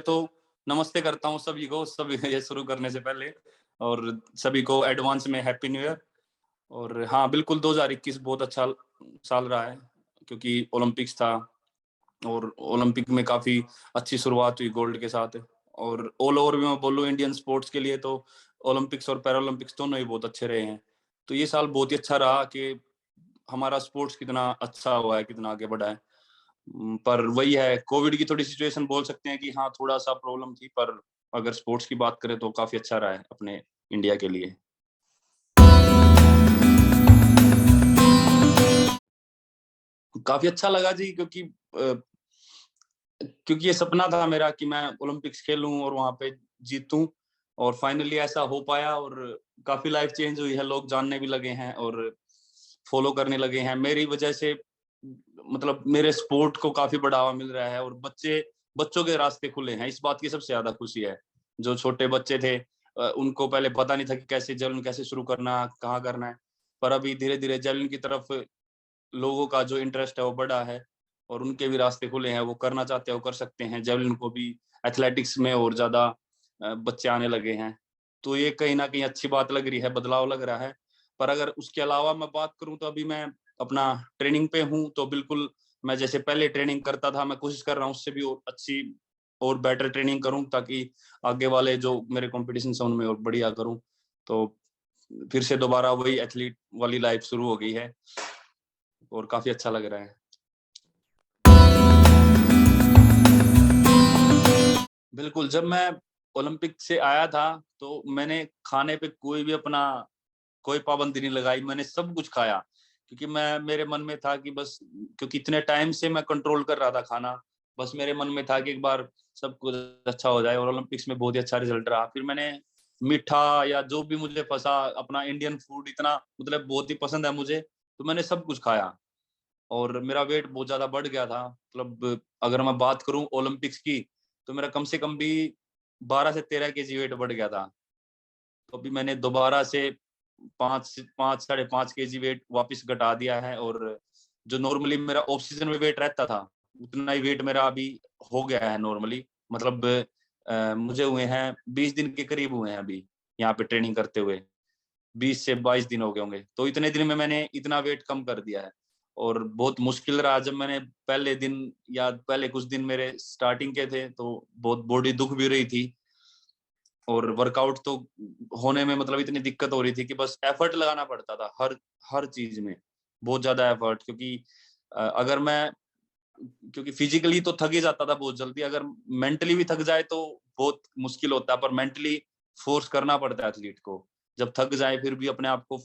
तो नमस्ते करता हूँ सभी को, सभी ये शुरू करने से पहले, और सभी को एडवांस में हैप्पी न्यू ईयर। और हाँ, बिल्कुल 2021 बहुत अच्छा साल रहा है, क्योंकि ओलंपिक्स था और ओलंपिक में काफ़ी अच्छी शुरुआत हुई गोल्ड के साथ। और ऑल ओवर भी मैं बोलूँ इंडियन स्पोर्ट्स के लिए तो ओलंपिक्स और पैरालंपिक्स दोनों ही बहुत अच्छे रहे हैं। तो ये साल बहुत ही अच्छा रहा कि हमारा स्पोर्ट्स कितना अच्छा हुआ है, कितना आगे बढ़ा है। पर वही है, कोविड की थोड़ी सिचुएशन बोल सकते हैं कि हाँ, थोड़ा-सा प्रॉब्लम थी, पर अगर स्पोर्ट्स की बात करें तो काफ़ी अच्छा रहा है अपने इंडिया के लिए। काफ़ी अच्छा लगा जी, क्योंकि ये सपना था मेरा कि मैं ओलंपिक्स खेलूँ और वहाँ पे जीतूँ, और फाइनली ऐसा हो पाया। और काफ़ी लाइफ चेंज हुई है, लोग जानने भी लगे हैं और फॉलो करने लगे हैं। मेरी वजह से मतलब मेरे स्पोर्ट को काफ़ी बढ़ावा मिल रहा है, और बच्चों के रास्ते खुले हैं। इस बात की सबसे ज़्यादा खुशी है। जो छोटे बच्चे थे, उनको पहले पता नहीं था कि कैसे जेवलिन कैसे शुरू करना, कहाँ करना है। पर अभी धीरे-धीरे जेवलिन की तरफ लोगों का जो इंटरेस्ट है वो बढ़ा है, और उनके भी रास्ते खुले हैं। वो करना चाहते हैं, वो कर सकते हैं। जेवलिन को भी एथलेटिक्स में और ज़्यादा बच्चे आने लगे हैं। तो ये कहीं न कहीं अच्छी बात लग रही है, बदलाव लग रहा है। पर अगर उसके अलावा मैं बात करूँ तो अभी मैं अपना ट्रेनिंग पे हूँ, तो बिल्कुल मैं जैसे पहले ट्रेनिंग करता था, मैं कोशिश कर रहा हूँ उससे भी और अच्छी और बेटर ट्रेनिंग करूँ, ताकि आगे वाले जो मेरे कॉम्पिटिशन्स हैं उनमें और बढ़िया करूँ। तो फिर से दोबारा वही एथलीट वाली लाइफ शुरू हो गई है, और काफ़ी अच्छा लग रहा है। बिल्कुल, जब मैं ओलंपिक से आया था, तो मैंने खाने पे कोई पाबंदी नहीं लगाई, मैंने सब कुछ खाया। क्योंकि मेरे मन में था कि बस, क्योंकि इतने टाइम से मैं कंट्रोल कर रहा था खाना, बस मेरे मन में था कि एक बार सब कुछ अच्छा हो जाए, और ओलंपिक्स में बहुत ही अच्छा रिज़ल्ट रहा। फिर मैंने मीठा या जो भी मुझे फँसा, अपना इंडियन फूड इतना मतलब बहुत ही पसंद है मुझे, तो मैंने सब कुछ खाया। और मेरा वेट बहुत ज़्यादा बढ़ गया था। मतलब अगर मैं बात करूँ ओलंपिक्स की, तो मेरा कम से कम भी 12 से 13 केजी वेट बढ़ गया था। तो अभी मैंने दोबारा से 5 साढ़े 5 केजी वेट वापस घटा दिया है, और जो नॉर्मली मेरा ऑफ सीजन में वेट रहता था, उतना ही वेट मेरा अभी हो गया है नॉर्मली। मतलब मुझे हुए हैं 20 दिन के करीब हुए हैं अभी, यहाँ पे ट्रेनिंग करते हुए। 20 से 22 दिन हो गए होंगे। तो इतने दिन में मैंने इतना वेट कम कर दिया है, और बहुत मुश्किल रहा। जब मैंने पहले दिन या पहले कुछ दिन मेरे स्टार्टिंग के थे, तो बहुत बॉडी दुख भी रही थी, और वर्कआउट तो होने में मतलब इतनी दिक्कत हो रही थी कि बस एफर्ट लगाना पड़ता था हर हर चीज में, बहुत ज्यादा एफर्ट। क्योंकि अगर मैं क्योंकि फिजिकली तो थक ही जाता था बहुत जल्दी, अगर मेंटली भी थक जाए तो बहुत मुश्किल होता है। पर मेंटली फोर्स करना पड़ता है एथलीट को। जब थक जाए फिर भी अपने आप को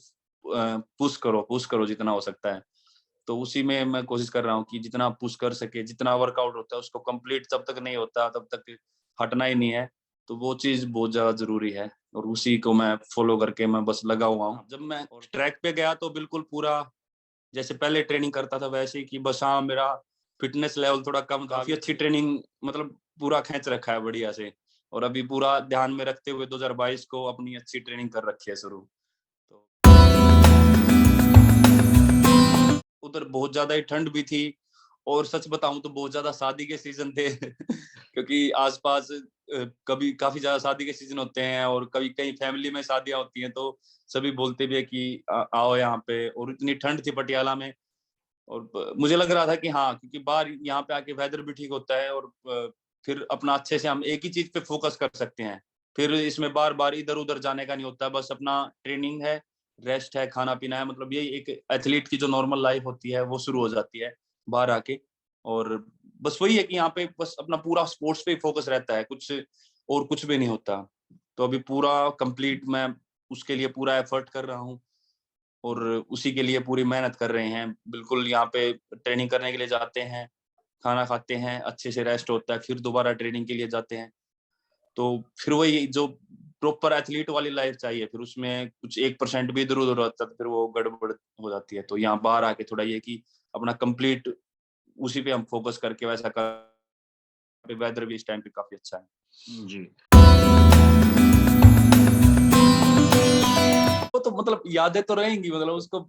पुश करो जितना हो सकता है। तो उसी में मैं कोशिश कर रहा हूँ कि जितना पुश कर सके, जितना वर्कआउट होता है उसको कंप्लीट जब तक नहीं होता तब तक हटना ही नहीं है। तो वो चीज़ बहुत ज़्यादा ज़रूरी है, और उसी को मैं फ़ॉलो करके मैं बस लगा हुआ हूँ। जब मैं ट्रैक पे गया तो बिल्कुल पूरा जैसे पहले ट्रेनिंग करता था वैसे ही, कि बस हाँ, मेरा फ़िटनेस लेवल थोड़ा कम था। काफ़ी अच्छी ट्रेनिंग मतलब पूरा खींच रखा है बढ़िया से, और अभी पूरा ध्यान में रखते हुए 2022 को अपनी अच्छी ट्रेनिंग कर रखी है शुरू। तो उधर बहुत ज़्यादा ही ठंड भी थी, और सच बताऊँ तो बहुत ज़्यादा शादी के सीज़न थे क्योंकि आस-पास कभी काफ़ी ज़्यादा शादी के सीज़न होते हैं, और कभी कहीं फैमिली में शादियाँ होती हैं, तो सभी बोलते भी हैं कि आओ यहाँ पे। और इतनी ठंड थी पटियाला में, और मुझे लग रहा था कि हाँ, क्योंकि बाहर यहाँ पे आके वेदर भी ठीक होता है, और फिर अपना अच्छे से हम एक ही चीज़ पे फ़ोकस कर सकते हैं। फिर इसमें बार-बार इधर-उधर जाने का नहीं होता, बस अपना ट्रेनिंग है, रेस्ट है, खाना-पीना है, मतलब यही एक एथलीट की जो नॉर्मल लाइफ़ होती है, वो शुरू हो जाती है बाहर आके। और बस वही है कि यहाँ पे बस अपना पूरा स्पोर्ट्स पे ही फ़ोकस रहता है, कुछ भी नहीं होता। तो अभी पूरा कंप्लीट मैं उसके लिए पूरा एफ़र्ट कर रहा हूँ, और उसी के लिए पूरी मेहनत कर रहे हैं। बिल्कुल यहाँ पे ट्रेनिंग करने के लिए जाते हैं, खाना खाते हैं, अच्छे से रेस्ट होता है, फिर दोबारा ट्रेनिंग के लिए जाते हैं। तो फिर वही जो प्रॉपर एथलीट वाली लाइफ चाहिए, फिर उसमें कुछ 1% भी इधर-उधर होता है तो फिर वो गड़बड़ हो जाती है। तो यहाँ बाहर आके थोड़ा ये कि अपना कंप्लीट उसी पे हम फोकस करके वैसा कर, वेदर भी इस टाइम पे काफ़ी अच्छा है। जी। वो तो मतलब यादें तो रहेंगी, मतलब उसको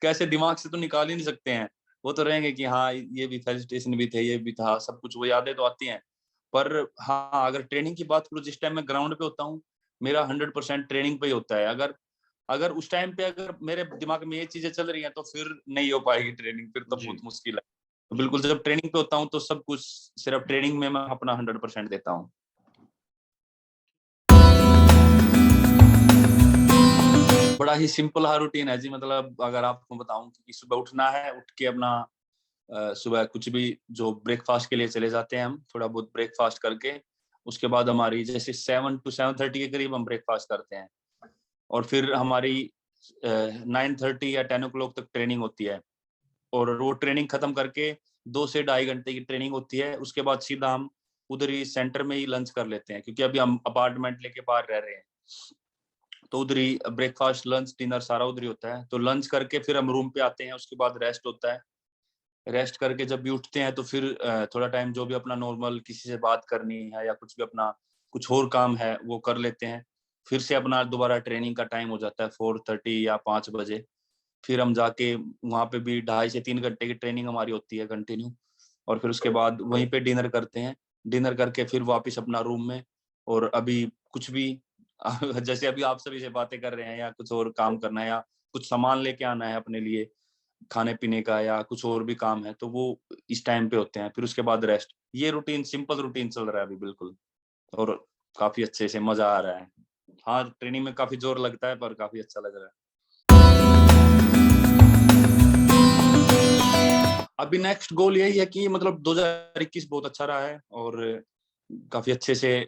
कैसे दिमाग से तो निकाल ही नहीं सकते हैं। वो तो रहेंगे कि हाँ, ये भी फेलिसिटेशन भी थे, ये भी था, सब कुछ वो यादें तो आती हैं। पर हाँ, अगर ट्रेनिंग की बात करूँ, जिस टाइम मैं ग्राउंड पे होता हूँ, मेरा 100% ट्रेनिंग पे ही होता है। अगर अगर उस टाइम पे अगर मेरे दिमाग में ये चीजें चल रही हैं तो फिर नहीं हो पाएगी ट्रेनिंग, फिर तो बहुत जी। मुश्किल है। तो बिल्कुल जब ट्रेनिंग पे होता हूँ तो सब कुछ सिर्फ ट्रेनिंग में मैं अपना 100% देता हूँ। बड़ा ही सिंपल हा रूटीन है जी, मतलब अगर आपको बताऊं कि सुबह उठना है, उठ के अपना सुबह कुछ भी जो ब्रेकफास्ट के लिए चले जाते हैं, हम थोड़ा बहुत ब्रेकफास्ट करके उसके बाद हमारी जैसे 7 to 7:30 के करीब हम ब्रेकफास्ट करते हैं, और फिर हमारी 9:30 या 10 o'clock तक ट्रेनिंग होती है, और वो ट्रेनिंग खत्म करके 2 से 2.5 घंटे की ट्रेनिंग होती है। उसके बाद सीधा हम उधर ही सेंटर में ही लंच कर लेते हैं, क्योंकि अभी हम अपार्टमेंट लेके बाहर रह रहे हैं, तो उधर ही ब्रेकफास्ट लंच डिनर सारा उधर ही होता है। तो लंच करके फिर हम रूम पे आते हैं, उसके बाद रेस्ट होता है। रेस्ट करके जब भी उठते हैं तो फिर थोड़ा टाइम जो भी अपना नॉर्मल किसी से बात करनी है या कुछ भी अपना कुछ और काम है वो कर लेते हैं। फिर से अपना दोबारा ट्रेनिंग का टाइम हो जाता है 4:30 या 5 बजे। फिर हम जाके वहाँ पे भी 2.5 से 3 घंटे की ट्रेनिंग हमारी होती है कंटिन्यू, और फिर उसके बाद वहीं पे डिनर करते हैं। डिनर करके फिर वापस अपना रूम में, और अभी कुछ भी जैसे अभी आप सभी से बातें कर रहे हैं या कुछ और काम करना है या कुछ सामान लेके आना है अपने लिए खाने पीने का या कुछ और भी काम है, तो वो इस टाइम पे होते हैं। फिर उसके बाद रेस्ट। ये रूटीन सिंपल रूटीन चल रहा है अभी बिल्कुल, और काफी अच्छे से मजा आ रहा है। हाँ, ट्रेनिंग में काफी जोर लगता है पर काफी अच्छा लग रहा है। अभी नेक्स्ट गोल यही है कि मतलब 2021 बहुत अच्छा रहा है, और काफी अच्छे से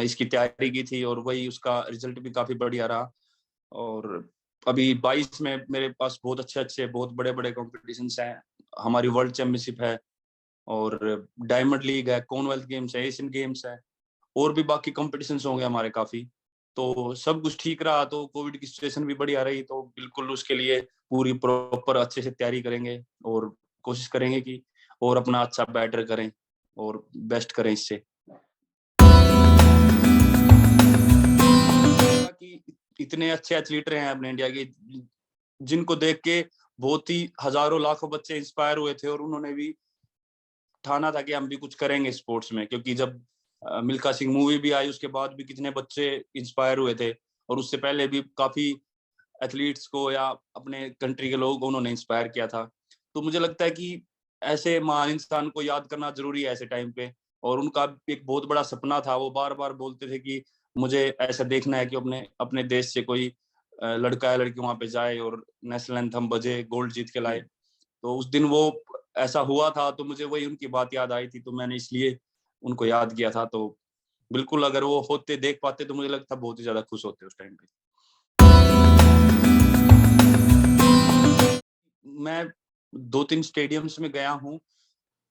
इसकी तैयारी की थी, और वही उसका रिजल्ट भी काफी बढ़िया रहा। और अभी 22 में मेरे पास बहुत अच्छे अच्छे बहुत बड़े बड़े कॉम्पिटिशन्स हैं। हमारी वर्ल्ड चैंपियनशिप है, और डायमंड लीग है, कॉमनवेल्थ गेम्स है, एशियन गेम्स है, और भी बाकी कॉम्पिटिशन्स होंगे हमारे काफी। तो सब कुछ ठीक रहा, तो कोविड की सिचुएशन भी बढ़िया रही, तो बिल्कुल उसके लिए पूरी प्रॉपर अच्छे से तैयारी करेंगे, और कोशिश करेंगे कि और अपना अच्छा बेटर करें और बेस्ट करें इससे। कि इतने अच्छे एथलीट रहे हैं अपने इंडिया के, जिनको देख के बहुत ही हजारों लाखों बच्चे इंस्पायर हुए थे, और उन्होंने भी ठाना था कि हम भी कुछ करेंगे स्पोर्ट्स में। क्योंकि जब मिल्खा सिंह मूवी भी आई उसके बाद भी कितने बच्चे इंस्पायर हुए थे, और उससे पहले भी काफी एथलीट्स को या अपने कंट्री के लोगों को उन्होंने इंस्पायर किया था। तो मुझे लगता है कि ऐसे महान इंसान को याद करना जरूरी है ऐसे टाइम पे। और उनका एक बहुत बड़ा सपना था, वो बार बार बोलते थे कि मुझे ऐसा देखना है कि अपने अपने देश से कोई लड़का या लड़की वहां पे जाए और नेशनल एंथम बजे, गोल्ड जीत के लाए। तो उस दिन वो ऐसा हुआ था, तो मुझे वही उनकी बात याद आई थी, तो मैंने इसलिए उनको याद किया था। तो बिल्कुल अगर वो होते देख पाते तो मुझे लगता बहुत ही ज्यादा खुश होते उस टाइम पे। मैं 2-3 स्टेडियम्स में गया हूँ,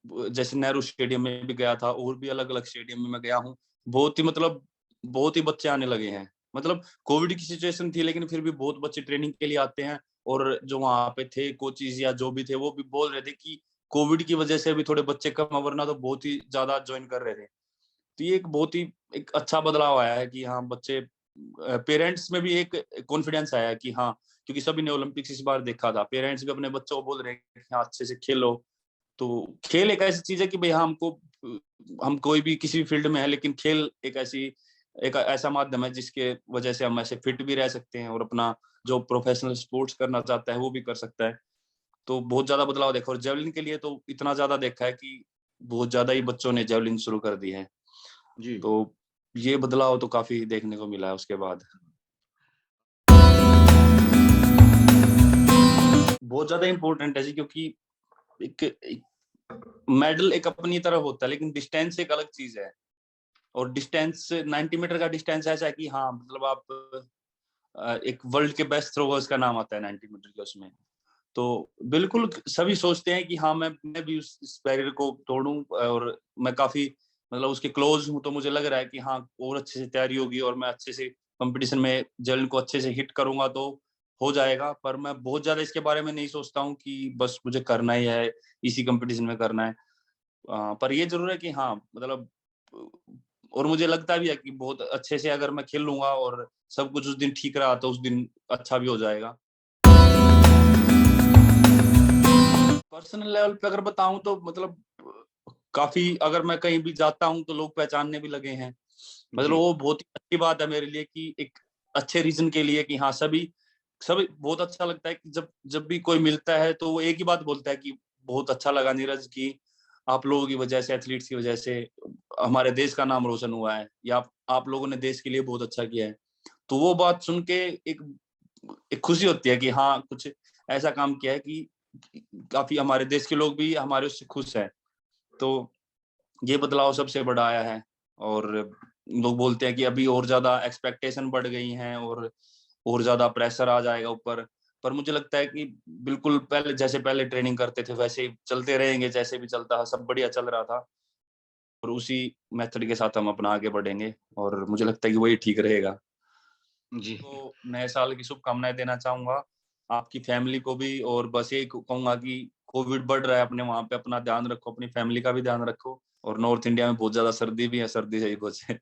जैसे नेहरू स्टेडियम में भी गया था, और भी अलग अलग स्टेडियम में मैं गया हूँ। बहुत ही मतलब बहुत ही बच्चे आने लगे हैं। मतलब कोविड की सिचुएशन थी लेकिन फिर भी बहुत बच्चे ट्रेनिंग के लिए आते हैं, और जो वहां पे थे कोचेज या जो भी थे वो भी बोल रहे थे कि कोविड की वजह से भी थोड़े बच्चे कम, वरना तो बहुत ही ज्यादा ज्वाइन कर रहे थे। तो ये एक बहुत ही एक अच्छा बदलाव आया है कि हाँ बच्चे, पेरेंट्स में भी एक कॉन्फिडेंस आया है कि हाँ, क्योंकि सभी ने ओलंपिक्स इस बार देखा था, पेरेंट्स भी अपने बच्चों को बोल रहे हैं कि हाँ अच्छे से खेलो। तो खेल एक ऐसी चीज है कि भाई हमको, हम कोई भी किसी भी फील्ड में है, लेकिन खेल एक ऐसा माध्यम है जिसके वजह से हम ऐसे फिट भी रह सकते हैं, और अपना जो प्रोफेशनल स्पोर्ट्स करना चाहता है वो भी कर सकता है। तो बहुत ज्यादा बदलाव देखा, और जेवलिन के लिए तो इतना ज्यादा देखा है कि बहुत ज्यादा ही बच्चों ने जेवलिन शुरू कर दी है। जी। तो ये बदलाव तो काफी देखने को मिला है उसके बाद। बहुत ज्यादा इंपॉर्टेंट है जी, क्योंकि एक मेडल एक अपनी तरफ होता है, लेकिन डिस्टेंस एक अलग चीज है। और डिस्टेंस 90 मीटर का डिस्टेंस ऐसा है कि हाँ मतलब आप एक वर्ल्ड के बेस्ट थ्रोवर्स का नाम आता है 90 मीटर के उसमें। तो बिल्कुल सभी सोचते हैं कि हाँ मैं भी उस बैरियर को तोड़ूं, और मैं काफी मतलब उसके क्लोज हूं। तो मुझे लग रहा है कि हाँ और अच्छे से तैयारी होगी, और मैं अच्छे से कंपटीशन में जेवलिन को अच्छे से हिट करूंगा तो हो जाएगा। पर मैं बहुत ज्यादा इसके बारे में नहीं सोचता हूँ कि बस मुझे करना ही है, इसी कंपटीशन में करना है। पर ये जरूर है कि हाँ मतलब, और मुझे लगता भी है कि बहुत अच्छे से अगर मैं खेल लूंगा और सब कुछ उस दिन ठीक रहा तो उस दिन अच्छा भी हो जाएगा। पर्सनल लेवल पे अगर बताऊं तो मतलब काफी, अगर मैं कहीं भी जाता हूँ तो लोग पहचानने भी लगे हैं। मतलब जी। वो बहुत ही अच्छी बात है मेरे लिए कि एक अच्छे रीजन के लिए कि हाँ, सभी सभी बहुत अच्छा लगता है कि जब जब भी कोई मिलता है तो वो एक ही बात बोलता है कि बहुत अच्छा लगा नीरज, कि आप लोगों की वजह से, एथलीट्स की वजह से हमारे देश का नाम रोशन हुआ है, या आप लोगों ने देश के लिए बहुत अच्छा किया है। तो वो बात सुन के एक एक खुशी होती है कि हाँ, कुछ ऐसा काम किया है कि काफी हमारे देश के लोग भी हमारे उससे खुश है। तो ये बदलाव सबसे बड़ा आया है। और लोग बोलते हैं कि अभी और ज्यादा एक्सपेक्टेशन बढ़ गई हैं और ज्यादा प्रेशर आ जाएगा ऊपर। पर मुझे लगता है कि बिल्कुल पहले जैसे पहले ट्रेनिंग करते थे वैसे ही चलते रहेंगे, जैसे भी चलता है, सब बढ़िया चल रहा था, और उसी मेथड के साथ हम अपना आगे बढ़ेंगे, और मुझे लगता है कि वही ठीक रहेगा। जी। तो नए साल की शुभकामनाएं देना चाहूंगा आपकी फैमिली को भी, और बस ये कहूंगा कि कोविड बढ़ रहा है, अपने वहां पे अपना ध्यान रखो, अपनी फैमिली का भी ध्यान रखो, और नॉर्थ इंडिया में बहुत ज्यादा सर्दी भी है, सर्दी से ही बचे।